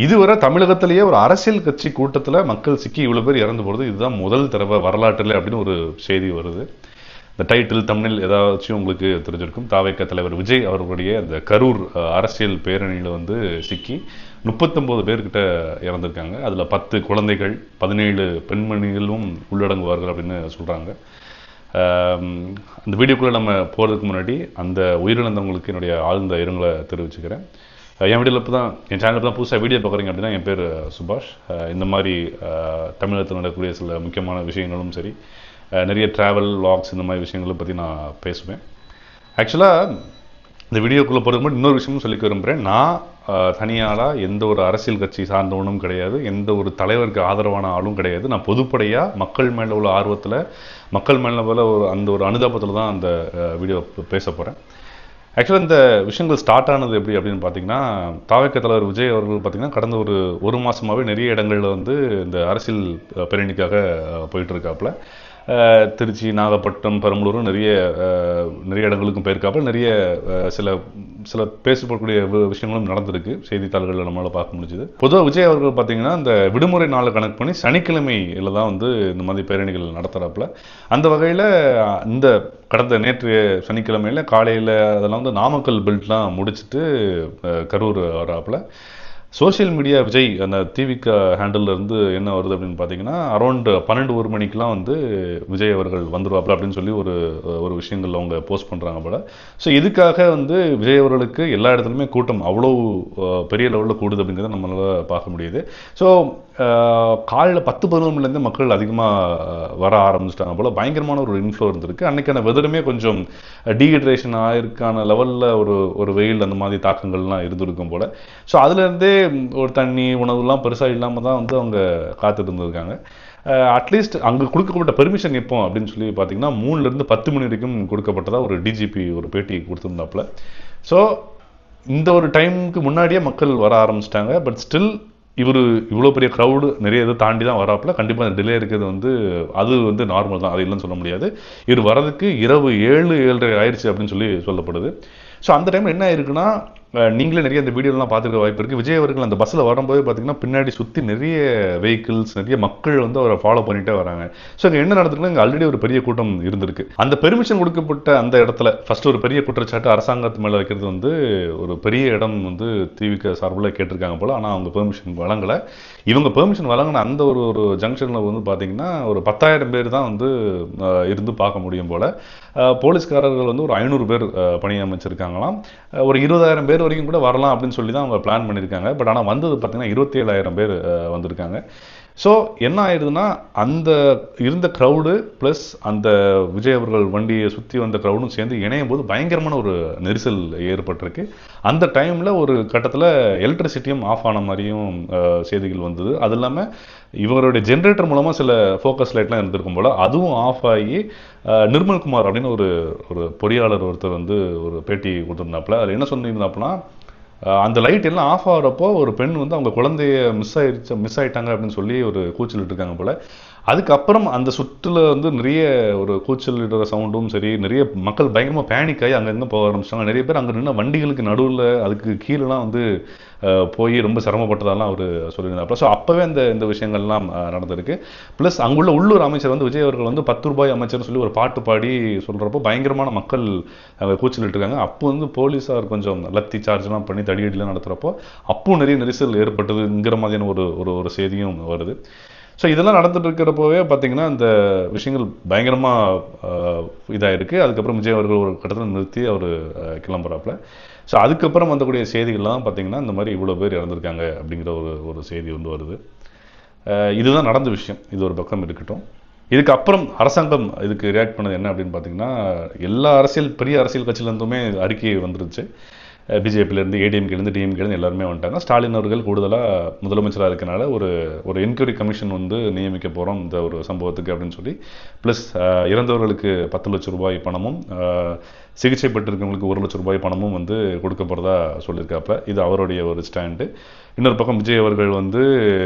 இதுவரை தமிழகத்திலேயே ஒரு அரசியல் கட்சி கூட்டத்தில் மக்கள் சிக்கி இவ்வளோ பேர் இறந்து போகிறது இதுதான் முதல் தடவை வரலாற்றில் அப்படின்னு ஒரு செய்தி வருது. இந்த டைட்டில் தமிழில் ஏதாச்சும் உங்களுக்கு தெரிஞ்சிருக்கும். தாவேக தலைவர் விஜய் அவர்களுடைய அந்த கரூர் அரசியல் பேரணியில் வந்து சிக்கி 39 பேர்கிட்ட இறந்துருக்காங்க. அதில் 10 குழந்தைகள் 17 பெண்மணிகளும் உள்ளடங்குவார்கள் அப்படின்னு சொல்கிறாங்க. அந்த வீடியோக்குள்ளே நம்ம போகிறதுக்கு முன்னாடி அந்த உயிரிழந்தவங்களுக்கு என்னுடைய ஆழ்ந்த இரங்கலை தெரிவிச்சுக்கிறேன். என் வீடியோவில் தான் என் சேனலில் தான் புதுசாக வீடியோ பார்க்குறீங்க அப்படின்னா என் பேர் சுபாஷ். இந்த மாதிரி தமிழகத்தில் நடக்கக்கூடிய சில முக்கியமான விஷயங்களும் சரி, நிறைய ட்ராவல் வ்ளாக்ஸ் இந்த மாதிரி விஷயங்களை பற்றி நான் பேசுவேன். ஆக்சுவலாக இந்த வீடியோக்குள்ளே போகிறதுக்கு முன்னாடி இன்னொரு விஷயமும் சொல்லிக்க விரும்புகிறேன். நான் தனியாளாக எந்த ஒரு அரசியல் கட்சி சார்ந்தவனும் கிடையாது, எந்த ஒரு தலைவருக்கு ஆதரவான ஆளும் கிடையாது. நான் பொதுப்படையாக மக்கள் மேலே உள்ள ஆர்வத்தில், மக்கள் மேலே உள்ள அந்த ஒரு அனுதாபத்தில் தான் அந்த வீடியோ பேச போகிறேன். ஆக்சுவலாக இந்த விஷயங்கள் ஸ்டார்ட் ஆனது எப்படி அப்படின்னு பார்த்தீங்கன்னா, தாவேக தலைவர் விஜய் அவர்கள் பார்த்தீங்கன்னா கடந்த ஒரு மாதமாகவே நிறைய இடங்களில் வந்து இந்த அரசியல் பேரணிக்காக போயிட்டு இருக்காப்புல. திருச்சி, நாகப்பட்டினம், பெரம்பலூரும் நிறைய இடங்களுக்கும் போயிருக்காப்புல. நிறைய சில பேசப்படக்கூடிய விஷயங்களும் நடந்திருக்கு, செய்தித்தாள்களில் நம்மளால் பார்க்க முடிஞ்சுது. பொதுவாக விஜய் அவர்கள் பார்த்தீங்கன்னா இந்த விடுமுறை நாளை கணக்கு பண்ணி சனிக்கிழமையில் தான் வந்து இந்த மாதிரி பேரணிகள் நடத்துகிறாப்புல. அந்த வகையில் இந்த கடந்த நேற்று சனிக்கிழமையில் காலையில் அதெல்லாம் வந்து நாமக்கல் பெல்ட்லாம் முடிச்சுட்டு கரூர் வராப்புல. சோசியல் மீடியா விஜய் அந்த டிவிக்கு ஹேண்டில் இருந்து என்ன வருது அப்படின்னு பார்த்தீங்கன்னா, அரௌண்ட் 12-1 மணிக்கெலாம் வந்து விஜய் அவர்கள் வந்துடுவாப்புல அப்படின்னு சொல்லி ஒரு விஷயங்கள் அவங்க போஸ்ட் பண்ணுறாங்க போல. ஸோ இதுக்காக வந்து விஜய் அவர்களுக்கு எல்லா இடத்துலையுமே கூட்டம் அவ்வளோ பெரிய லெவலில் கூடுது அப்படிங்கிறத நம்மளால் பார்க்க முடியுது. ஸோ காலையில் 10-11 மணிலேருந்து மக்கள் அதிகமாக வர ஆரம்பிச்சிட்டாங்க போல். பயங்கரமான ஒரு இன்ஃப்ளோ இருந்திருக்கு. அன்றைக்கான வெதருமே கொஞ்சம் டீஹைட்ரேஷன் ஆகிருக்கான லெவலில் ஒரு வெயில் அந்த மாதிரி தாக்கங்கள்லாம் இருந்திருக்கும் போல். ஸோ அதுலேருந்தே ஒரு தண்ணி உணவுலாம் பெருசாக இல்லாமல் தான் வந்து அவங்க காத்துட்டு இருந்திருக்காங்க. அட்லீஸ்ட் அங்கே கொடுக்கப்பட்ட பெர்மிஷன் எப்போ அப்படின்னு சொல்லி பார்த்தீங்கன்னா 3லேருந்து 10 மணி வரைக்கும் கொடுக்கப்பட்டதாக ஒரு டிஜிபி ஒரு பேட்டி கொடுத்துருந்தாப்புல. ஸோ இந்த ஒரு டைமுக்கு முன்னாடியே மக்கள் வர ஆரம்பிச்சிட்டாங்க. பட் ஸ்டில் இவ்வளோ பெரிய க்ரௌடு நிறைய இதை தாண்டி தான் வராப்புல. கண்டிப்பாக அந்த டிலே இருக்கிறது வந்து அது வந்து நார்மல் தான், அது இல்லைன்னு சொல்ல முடியாது. இவர் வரதுக்கு இரவு 7-7:30 ஆயிடுச்சு அப்படின்னு சொல்லி சொல்லப்படுது. ஸோ அந்த டைம் என்ன ஆயிருக்குன்னா, நீங்களே நிறைய அந்த வீடியோலாம் பார்த்துருக்க வாய்ப்பு இருக்குது. விஜய் அவர்கள் அந்த பஸ்ஸில் வரும்போது பார்த்தீங்கன்னா பின்னாடி சுற்றி நிறைய வெஹிக்கிள்ஸ், நிறைய மக்கள் வந்து அவரை ஃபாலோ பண்ணிகிட்டே வராங்க. ஸோ இங்கே என்ன நடந்திருக்குன்னா, இங்கே ஆல்ரெடி ஒரு பெரிய கூட்டம் இருந்திருக்கு. அந்த பெர்மிஷன் கொடுக்கப்பட்ட அந்த இடத்துல ஃபர்ஸ்ட் ஒரு பெரிய குற்றச்சாட்டு அரசாங்கத்து மேலே வைக்கிறது வந்து ஒரு பெரிய இடம் வந்து டிவிக்கு சார்பில் கேட்டிருக்காங்க போல். ஆனால் அவங்க பெர்மிஷன் வழங்கலை. இவங்க பெர்மிஷன் வழங்கின அந்த ஒரு ஜங்ஷனில் வந்து பார்த்தீங்கன்னா ஒரு 10,000 பேர் தான் வந்து இருந்து பார்க்க முடியும் போல். போலீஸ்காரர்கள் வந்து ஒரு 500 பேர் பணியமைச்சிருக்காங்களாம். ஒரு 20,000 பேர் வரைக்கும் கூட வரலாம் அப்படின்னு சொல்லி தான் அவங்க பிளான் பண்ணியிருக்காங்க. பட் ஆனால் வந்தது பார்த்தீங்கன்னா 27,000 பேர் வந்திருக்காங்க. ஸோ என்ன ஆயிடுதுன்னா, அந்த இருந்த க்ரௌடு ப்ளஸ் அந்த விஜய் அவர்கள் வண்டியை சுற்றி வந்த க்ரௌடும் சேர்ந்து இணையும் போது பயங்கரமான ஒரு நெரிசல் ஏற்பட்டிருக்கு. அந்த டைமில் ஒரு கட்டத்தில் எலக்ட்ரிசிட்டியும் ஆஃப் ஆன மாதிரியும் செய்திகள் வந்தது. அது இல்லாமல் இவருடைய ஜென்ரேட்டர் மூலமாக சில ஃபோக்கஸ் லைட்லாம் இருந்திருக்கும் போல், அதுவும் ஆஃப் ஆகி நிர்மல்குமார் அப்படின்னு ஒரு பொறியாளர் ஒருத்தர் வந்து ஒரு பேட்டி கொடுத்துருந்தாப்புல. அதில் என்ன சொல்லியிருந்தாப்புனா, அந்த லைட் எல்லாம் ஆஃப் ஆகிறப்போ ஒரு பெண் வந்து அவங்க குழந்தைய மிஸ் ஆயிட்டாங்க அப்படின்னு சொல்லி ஒரு கூச்சலிட்டு இருக்காங்க போல. அதுக்கப்புறம் அந்த சுற்றுல வந்து நிறைய ஒரு கூச்சலிடுற சவுண்டும் சரி, நிறைய மக்கள் பயங்கரமாக பேனிக் ஆகி அங்கங்கே போக ஆரம்பிச்சிட்டாங்க. நிறைய பேர் அங்கே நின்று வண்டிகளுக்கு நடுவில் அதுக்கு கீழெலாம் வந்து போய் ரொம்ப சிரமப்பட்டதெல்லாம் அவர் சொல்லியிருந்தாப்புல. ஸோ அப்போவே இந்த விஷயங்கள்லாம் நடந்திருக்கு. ப்ளஸ் அங்குள்ள உள்ளூர் அமைச்சர் வந்து விஜய் அவர்கள் வந்து 10 ரூபாய் அமைச்சர்னு சொல்லி ஒரு பாட்டு பாடி சொல்கிறப்போ பயங்கரமான மக்கள் அங்கே கூச்சலிட்டு இருக்காங்க. அப்போ வந்து போலீஸார் கொஞ்சம் லத்தி சார்ஜ்லாம் பண்ணி தடியடிலாம் நடத்துகிறப்போ அப்பவும் நிறைய நெரிசல் ஏற்பட்டதுங்கிற மாதிரியான ஒரு செய்தியும் வருது. ஸோ இதெல்லாம் நடந்துட்டு இருக்கிறப்போவே பார்த்தீங்கன்னா இந்த விஷயங்கள் பயங்கரமாக இதாக இருக்குது. அதுக்கப்புறம் விஜய் அவர்கள் ஒரு கட்டத்தில் நிறுத்தி அவர் கிளம்புறாப்புல. ஸோ அதுக்கப்புறம் வந்தக்கூடிய செய்திகள்லாம் பார்த்தீங்கன்னா இந்த மாதிரி இவ்வளோ பேர் இறந்துருக்காங்க அப்படிங்கிற ஒரு செய்தி வந்து வருது. இதுதான் நடந்த விஷயம். இது ஒரு பக்கம் இருக்கட்டும். இதுக்கப்புறம் அரசாங்கம் இதுக்கு ரியாக்ட் பண்ணது என்ன அப்படின்னு பார்த்தீங்கன்னா, எல்லா பெரிய அரசியல் கட்சியிலேருந்துமே அறிக்கை வந்துருச்சு. பிஜேபியிலேருந்து, ஏடிஎம்கேலேருந்து, டிஎம்கேலேருந்து எல்லாருமே வந்துட்டாங்க. ஸ்டாலின் அவர்கள் கூடுதலாக முதலமைச்சராக இருக்கனால ஒரு என்கொயரி கமிஷன் வந்து நியமிக்க போகிறோம் இந்த ஒரு சம்பவத்துக்கு அப்படின்னு சொல்லி, ப்ளஸ் இறந்தவர்களுக்கு 10 லட்சம் ரூபாய் பணமும் சிகிச்சை பெற்றிருக்கவங்களுக்கு 1 லட்சம் ரூபாய் பணமும் வந்து கொடுக்க போகிறதா சொல்லியிருக்காப்புல. இது அவருடைய ஒரு ஸ்டாண்டு. இன்னொரு பக்கம் விஜய் அவர்கள் வந்து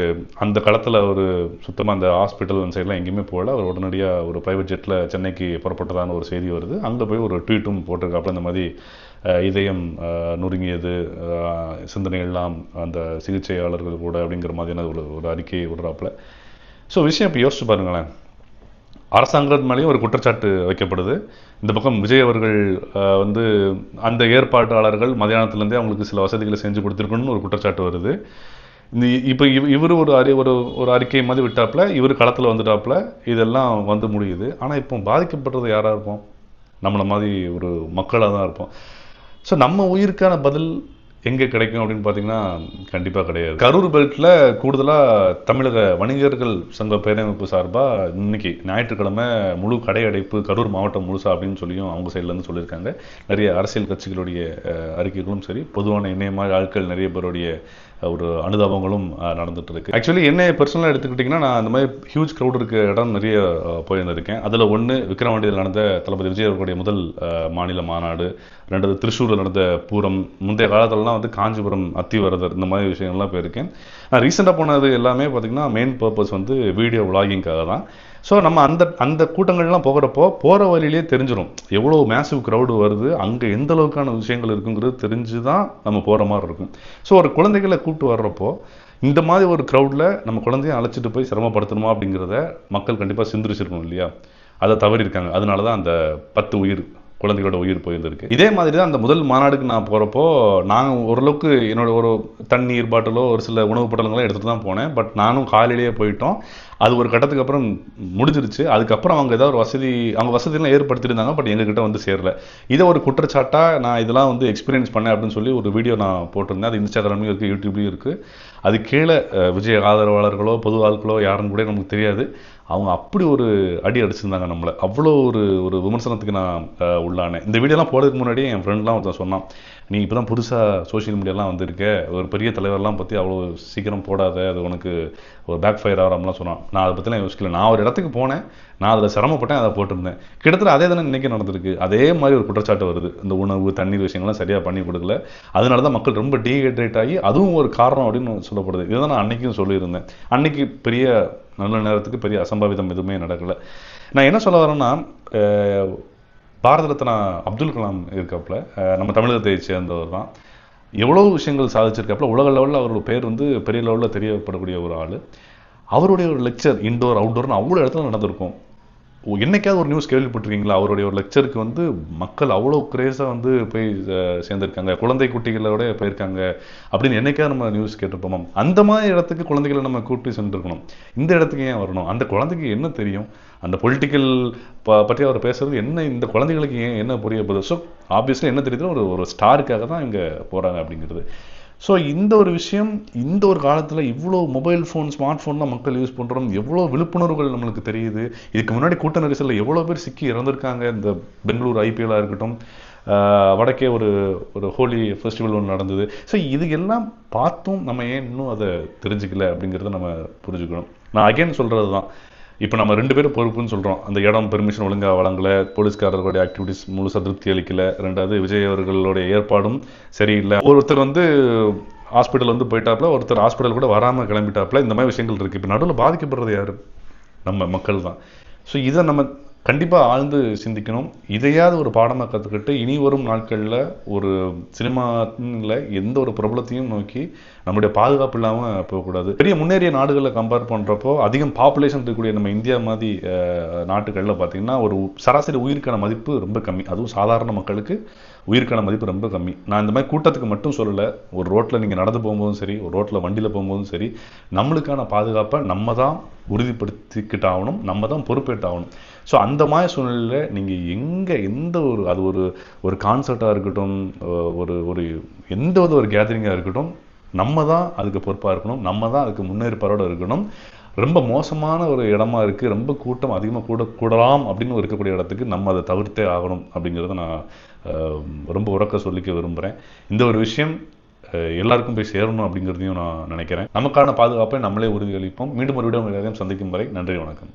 அந்த களத்தில் ஒரு சுத்தமாக அந்த ஹாஸ்பிட்டல் அந்த சைட்லாம் எங்கேயுமே போகல. அவர் உடனடியாக ஒரு ப்ரைவேட் ஜெட்டில் சென்னைக்கு புறப்பட்டதான ஒரு செய்தி வருது. அங்கே போய் ஒரு ட்வீட்டும் போட்டிருக்காப்புல. இந்த மாதிரி இதயம் நொறுங்கியது, சிந்தனைகள்லாம் அந்த சிகிச்சையாளர்கள் கூட அப்படிங்கிற மாதிரியான ஒரு அறிக்கையை விடுறாப்புல. ஸோ விஷயம் இப்போ யோசிச்சு பாருங்களேன், அரசாங்கத்து மேலேயும் ஒரு குற்றச்சாட்டு வைக்கப்படுது. இந்த பக்கம் விஜய் அவர்கள் வந்து அந்த ஏற்பாட்டாளர்கள் மதியானத்துலேருந்தே அவங்களுக்கு சில வசதிகளை செஞ்சு கொடுத்துருக்கணும்னு ஒரு குற்றச்சாட்டு வருது. இப்போ இவர் ஒரு அறிக்கை மாதிரி விட்டாப்புல, இவர் களத்தில் வந்துட்டாப்புல, இதெல்லாம் வந்து முடியுது. ஆனால் இப்போ பாதிக்கப்படுறது யாராக இருப்போம்? நம்மளை மாதிரி ஒரு மக்களாக தான் இருப்போம். ஸோ நம்ம உயிருக்கான பதில் எங்கே கிடைக்கும் அப்படின்னு பார்த்தீங்கன்னா கண்டிப்பாக கிடையாது. கரூர் பெல்ட்டில் கூடுதலாக தமிழக வணிகர்கள் சங்க பேரமைப்பு சார்பாக இன்னைக்கு ஞாயிற்றுக்கிழமை முழு கடை அடைப்பு கரூர் மாவட்டம் முழுசா அப்படின்னு சொல்லியும் அவங்க சைட்லேருந்து சொல்லியிருக்காங்க. நிறைய அரசியல் கட்சிகளுடைய அறிக்கைகளும் சரி, பொதுவான இணையமாக ஆட்கள் நிறைய பேருடைய ஒரு அனுதாபங்களும் நடந்துட்டு இருக்கு. ஆக்சுவலி என்னை பர்சனலாக எடுத்துக்கிட்டிங்கன்னா, நான் அந்த மாதிரி ஹியூஜ் க்ரௌட் இருக்க இடம் நிறைய போயிருந்திருக்கேன். அதில் ஒன்று விக்ரவாண்டியில் நடந்த தளபதி விஜய் அவர்களுடைய முதல் மாநில மாநாடு, ரெண்டாவது திருச்சூரில் நடந்த பூரம், முந்தைய காலத்திலலாம் வந்து காஞ்சிபுரம் அத்திவரதர், இந்த மாதிரி விஷயங்கள்லாம் போயிருக்கேன். நான் ரீசெண்டாக போனது எல்லாமே பார்த்திங்கன்னா மெயின் பர்பஸ் வந்து வீடியோ விளாகிங்காக தான். ஸோ நம்ம அந்த கூட்டங்கள்லாம் போகிற வழியிலே தெரிஞ்சிடும் எவ்வளோ மேசிவ் க்ரௌடு வருது, அங்கே எந்த அளவுக்கான விஷயங்கள் இருக்குங்கிறது தெரிஞ்சு தான் நம்ம போகிற மாதிரி இருக்கும். ஸோ ஒரு குழந்தைகளை கூப்பிட்டு வர்றப்போ இந்த மாதிரி ஒரு க்ரௌடில் நம்ம குழந்தைய அழைச்சிட்டு போய் சிரமப்படுத்தணுமா அப்படிங்கிறத மக்கள் கண்டிப்பாக சிந்திரிச்சிருக்கணும் இல்லையா? அதை தவறியிருக்காங்க. அதனால தான் அந்த 10 குழந்தைகளோட உயிர் போயிருந்திருக்கு. இதே மாதிரி தான் அந்த முதல் மாநாடுக்கு நான் போகிறப்போ நாங்கள் ஓரளவுக்கு என்னோட ஒரு தண்ணீர் பாட்டிலோ ஒரு சில உணவு பட்டலங்களோ எடுத்துகிட்டு தான் போனேன். பட் நானும் காலையிலேயே போயிட்டோம். அது ஒரு கட்டத்துக்கு அப்புறம் முடிஞ்சிருச்சு. அதுக்கப்புறம் அவங்க ஏதாவது ஒரு அவங்க வசதியெல்லாம் ஏற்படுத்தியிருந்தாங்க. பட் எங்ககிட்ட வந்து சேரல. இதை ஒரு குற்றச்சாட்டாக நான் இதெல்லாம் வந்து எக்ஸ்பீரியன்ஸ் பண்ணேன் அப்படின்னு சொல்லி ஒரு வீடியோ நான் போட்டிருந்தேன். அது இன்ஸ்டாகிராம்லையும் இருக்குது, யூடியூப்லையும் இருக்குது. அது கீழே விஜய் ஆதரவாளர்களோ பொது ஆட்களோ யாருன்னு கூட நமக்கு தெரியாது. அவங்க அப்படி ஒரு அடி அடிச்சிருந்தாங்க நம்மளை. அவ்வளோ ஒரு விமர்சனத்துக்கு நான் உள்ளானேன். இந்த வீடியோலாம் போடுறதுக்கு முன்னாடி என் ஃப்ரெண்ட்லாம் ஒருத்தன் சொன்னான், நீ இப்போ தான் புதுசாக சோஷியல் மீடியாலாம் வந்திருக்க, ஒரு பெரிய தலைவர்லாம் பற்றி அவ்வளோ சீக்கிரம் போடாத, அது உனக்கு ஒரு பேக் ஃபயர் ஆகிறாமலாம் சொன்னான். நான் அதை பற்றிலாம் யோசிக்கல. நான் ஒரு இடத்துக்கு போனேன், நான் அதில் சிரமப்பட்டேன், அதை போட்டிருந்தேன். கிட்டத்தட்ட அதே தானே இன்றைக்கி நடந்திருக்கு. அதே மாதிரி ஒரு குற்றச்சாட்டு வருது. இந்த உணவு தண்ணீர் விஷயங்கள்லாம் சரியாக பண்ணி கொடுக்கல, அதனால தான் மக்கள் ரொம்ப டீஹைட்ரேட் ஆகி அதுவும் ஒரு காரணம் அப்படின்னு சொல்லப்படுது. இதுதான் நான் அன்றைக்கும் சொல்லியிருந்தேன். அன்றைக்கி பெரிய நல்ல நேரத்துக்கு பெரிய அசம்பாவிதம் எதுவுமே நடக்கலை. நான் என்ன சொல்ல வரேன்னா, பாரத ரத்னா அப்துல் கலாம் இருக்காப்புல, நம்ம தமிழகத்தை சேர்ந்தவர் தான். எவ்வளோ விஷயங்கள் சாதிச்சிருக்காப்புல. உலக லெவலில் அவரோட பேர் வந்து பெரிய லெவலில் தெரியப்படக்கூடிய ஒரு ஆள். அவருடைய ஒரு லெக்சர் இன்டோர் அவுட்டோர்னு அவ்வளோ இடத்துல நடந்திருக்கும். என்னைக்காவது ஒரு நியூஸ் கேள்விப்பட்டிருக்கீங்களா? அவருடைய ஒரு லெக்சருக்கு வந்து மக்கள் அவ்வளோ கிரேஸாக வந்து போய் சேர்ந்துருக்காங்க, குழந்தை குட்டிகளோட போயிருக்காங்க அப்படின்னு என்னைக்காவது நம்ம நியூஸ் கேட்டிருப்போமா? அந்த மாதிரி இடத்துக்கு குழந்தைகளை நம்ம கூட்டி சென்றிருக்கணும். இந்த இடத்துக்கு ஏன் வரணும்? அந்த குழந்தைக்கு என்ன தெரியும்? அந்த பொலிட்டிக்கல் பற்றி அவர் பேசுறது என்ன? இந்த குழந்தைகளுக்கு ஏன் என்ன புரிய போகுது? ஸோ ஆப்வியஸ்லி என்ன தெரியுது, ஒரு ஸ்டாருக்காக தான் இங்கே போகிறாங்க அப்படிங்கிறது. ஸோ இந்த ஒரு விஷயம், இந்த ஒரு காலத்தில் இவ்வளோ மொபைல் ஃபோன் ஸ்மார்ட் ஃபோன்லாம் மக்கள் யூஸ் பண்ணுறோம், எவ்வளோ விழிப்புணர்வுகள் நம்மளுக்கு தெரியுது. இதுக்கு முன்னாடி கூட்ட நெரிசலில் எவ்வளோ பேர் சிக்கி இறந்துருக்காங்க. இந்த பெங்களூர் ஐபிஎல்லாக இருக்கட்டும், வடக்கே ஒரு ஹோலி ஃபெஸ்டிவல் ஒன்று நடந்தது. ஸோ இது எல்லாம் பார்த்தும் நம்ம ஏன் இன்னும் அதை தெரிஞ்சுக்கல அப்படிங்கிறத நம்ம புரிஞ்சுக்கணும். நான் அகைன் சொல்கிறது தான், இப்போ நம்ம 2 பேரும் பொறுப்புன்னு சொல்கிறோம். அந்த இடம் பெர்மிஷன் ஒழுங்காக வழங்கலை, போலீஸ்காரர்களுடைய ஆக்டிவிட்டிஸ் முழுசாக திருப்தி அளிக்கலை, ரெண்டாவது விஜய் அவர்களுடைய ஏற்பாடும் சரியில்லை, ஒருத்தர் வந்து ஹாஸ்பிட்டல் வந்து போயிட்டாப்புல, ஒருத்தர் ஹாஸ்பிட்டல் கூட வராமல் கிளம்பிட்டாப்புல, இந்த மாதிரி விஷயங்கள் இருக்குது. இப்போ நடுவில் பாதிக்கப்படுறது யார்? நம்ம மக்கள் தான். ஸோ இதை நம்ம கண்டிப்பாக ஆழ்ந்து சிந்திக்கணும். இதையாவது ஒரு பாடமாக கற்றுக்கிட்டு இனி வரும் நாட்களில் ஒரு சினிமாவில் எந்த ஒரு பிரபலத்தையும் நோக்கி நம்முடைய பாதுகாப்பு இல்லாமல் போகக்கூடாது. பெரிய முன்னேறிய நாடுகளில் கம்பேர் பண்ணுறப்போ அதிகம் பாப்புலேஷன் இருக்கக்கூடிய நம்ம இந்தியா மாதிரி நாட்டுகளில் பார்த்திங்கன்னா ஒரு சராசரி உயிருக்கான மதிப்பு ரொம்ப கம்மி. அதுவும் சாதாரண மக்களுக்கு உயிருக்கான மதிப்பு ரொம்ப கம்மி. நான் இந்த மாதிரி கூட்டத்துக்கு மட்டும் சொல்லலை, ஒரு ரோட்டில் நீங்கள் நடந்து போகும்போதும் சரி, ஒரு ரோட்டில் வண்டியில் போகும்போதும் சரி, நம்மளுக்கான பாதுகாப்பை நம்ம தான் உறுதிப்படுத்திக்கிட்டாகணும், நம்ம தான் பொறுப்பேற்றாகணும். ஸோ அந்த மாதிரி சூழ்நிலையில் நீங்கள் எந்த அது ஒரு கான்சர்ட்டாக இருக்கட்டும், ஒரு எந்த ஒரு கேதரிங்காக இருக்கட்டும், நம்ம தான் அதுக்கு பொறுப்பாக இருக்கணும், நம்ம தான் அதுக்கு முன்னேற்பாரோடு இருக்கணும். ரொம்ப மோசமான ஒரு இடமா இருக்குது, ரொம்ப கூட்டம் அதிகமாக கூடலாம் அப்படின்னு இருக்கக்கூடிய இடத்துக்கு நம்ம அதை தவிர்த்தே ஆகணும் அப்படிங்கிறத நான் ரொம்ப உறக்க சொல்லிக்க விரும்புகிறேன். இந்த ஒரு விஷயம் எல்லாருக்கும் போய் சேரணும் அப்படிங்கிறதையும் நான் நினைக்கிறேன். நமக்கான பாதுகாப்பை நம்மளே உறுதியளிப்போம். மீண்டும் ஒரு வீடியோ எல்லாரையும் சந்திக்கும் வரை நன்றி, வணக்கம்.